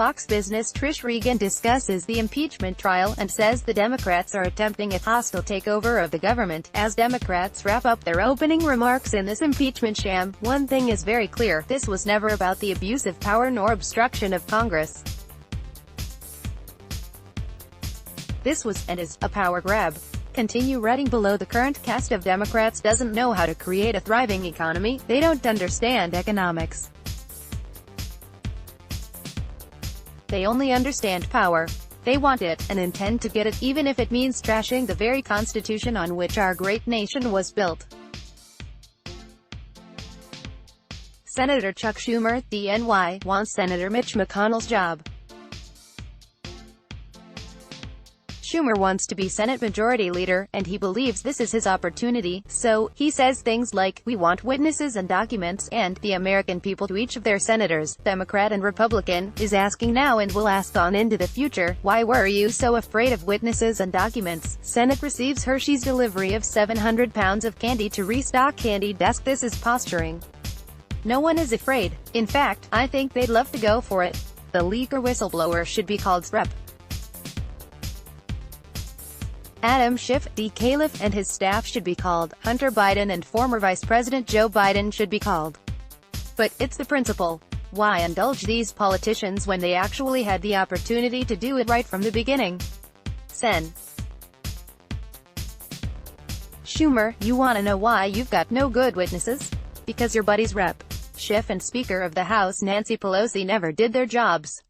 Fox Business Trish Regan discusses the impeachment trial and says the Democrats are attempting a hostile takeover of the government. As Democrats wrap up their opening remarks in this impeachment sham, one thing is very clear: this was never about the abuse of power nor obstruction of Congress. This was, and is, a power grab. Continue reading below. The current cast of Democrats doesn't know how to create a thriving economy. They don't understand economics. They only understand power. They want it, and intend to get it, even if it means trashing the very Constitution on which our great nation was built. Senator Chuck Schumer, DNY, wants Senator Mitch McConnell's job. Schumer wants to be Senate Majority Leader, and he believes this is his opportunity, so he says things like, "We want witnesses and documents," and "the American people," to each of their senators. Democrat and Republican, is asking now and will ask on into the future, why were you so afraid of witnesses and documents? Senate receives Hershey's delivery of 700 pounds of candy to restock candy desk. This is posturing. No one is afraid. In fact, I think they'd love to go for it. The leaker whistleblower should be called Rep. Adam Schiff, D. Califf, and his staff should be called. Hunter Biden and former Vice President Joe Biden should be called. But it's the principle. Why indulge these politicians when they actually had the opportunity to do it right from the beginning? Sen. Schumer, you want to know why you've got no good witnesses? Because your buddies Rep. Schiff and Speaker of the House Nancy Pelosi never did their jobs.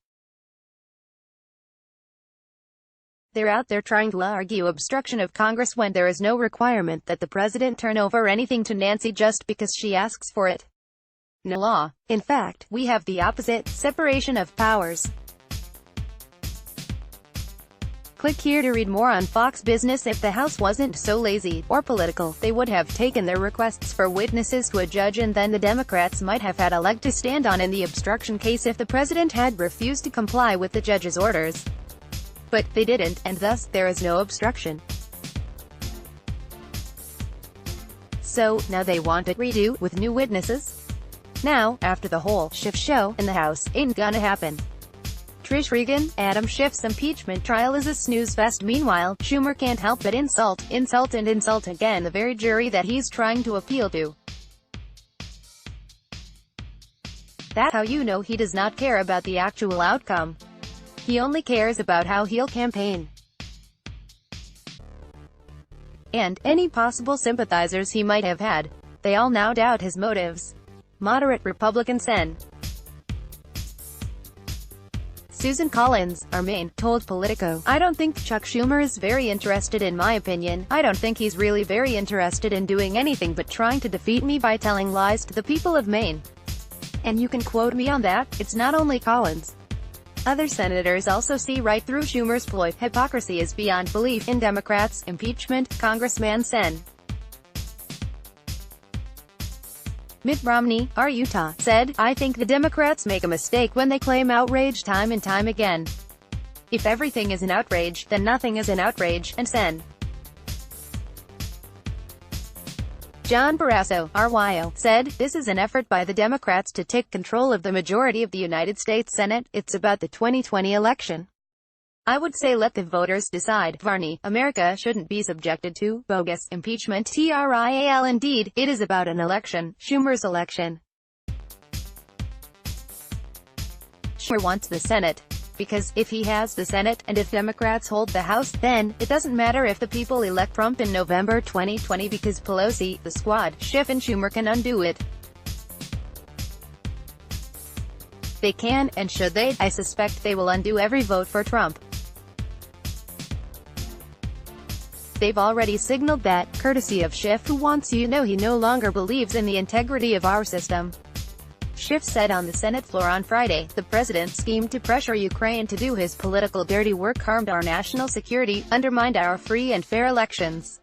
They're out there trying to argue obstruction of Congress when there is no requirement that the president turn over anything to Nancy just because she asks for it. No law. In fact, we have the opposite: separation of powers. Click here to read more on Fox Business. If the House wasn't so lazy, or political, they would have taken their requests for witnesses to a judge, and then the Democrats might have had a leg to stand on in the obstruction case if the president had refused to comply with the judge's orders. But they didn't, and thus, there is no obstruction. So, now they want a redo, with new witnesses? Now, after the whole Schiff show in the House, ain't gonna happen. Trish Regan, Adam Schiff's impeachment trial is a snooze fest. Meanwhile, Schumer can't help but insult and insult again the very jury that he's trying to appeal to. That's how you know he does not care about the actual outcome. He only cares about how he'll campaign. And any possible sympathizers he might have had. They all now doubt his motives. Moderate Republican Sen. Susan Collins, our Maine, told Politico, "I don't think Chuck Schumer is very interested. In my opinion, I don't think he's really very interested in doing anything but trying to defeat me by telling lies to the people of Maine. And you can quote me on that." It's not only Collins. Other senators also see right through Schumer's ploy. Hypocrisy is beyond belief in Democrats. Impeachment. Congressman Sen. Mitt Romney, our Utah, said, "I think the Democrats make a mistake when they claim outrage time and time again. If everything is an outrage, then nothing is an outrage." And Sen. John Barrasso, RYO, said, "This is an effort by the Democrats to take control of the majority of the United States Senate. It's about the 2020 election. I would say let the voters decide. Varney, America shouldn't be subjected to bogus impeachment. Trial. Indeed, it is about an election, Schumer's election. Schumer wants the Senate. Because, if he has the Senate, and if Democrats hold the House, then, it doesn't matter if the people elect Trump in November 2020 because Pelosi, the squad, Schiff and Schumer can undo it. They can, and should they? I suspect they will undo every vote for Trump. They've already signaled that, courtesy of Schiff, who wants you to know he no longer believes in the integrity of our system." Schiff said on the Senate floor on Friday, "The president schemed to pressure Ukraine to do his political dirty work, harmed our national security, undermined our free and fair elections."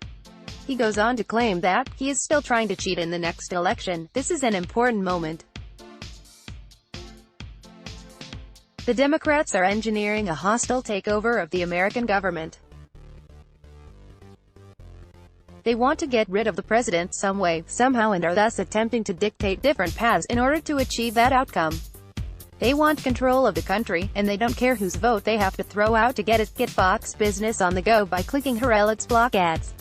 He goes on to claim that he is still trying to cheat in the next election. "This is an important moment. The Democrats are engineering a hostile takeover of the American government. They want to get rid of the president some way, somehow, and are thus attempting to dictate different paths in order to achieve that outcome. They want control of the country, and they don't care whose vote they have to throw out to get it. Get Fox Business on the go by clicking here. Let's block ads.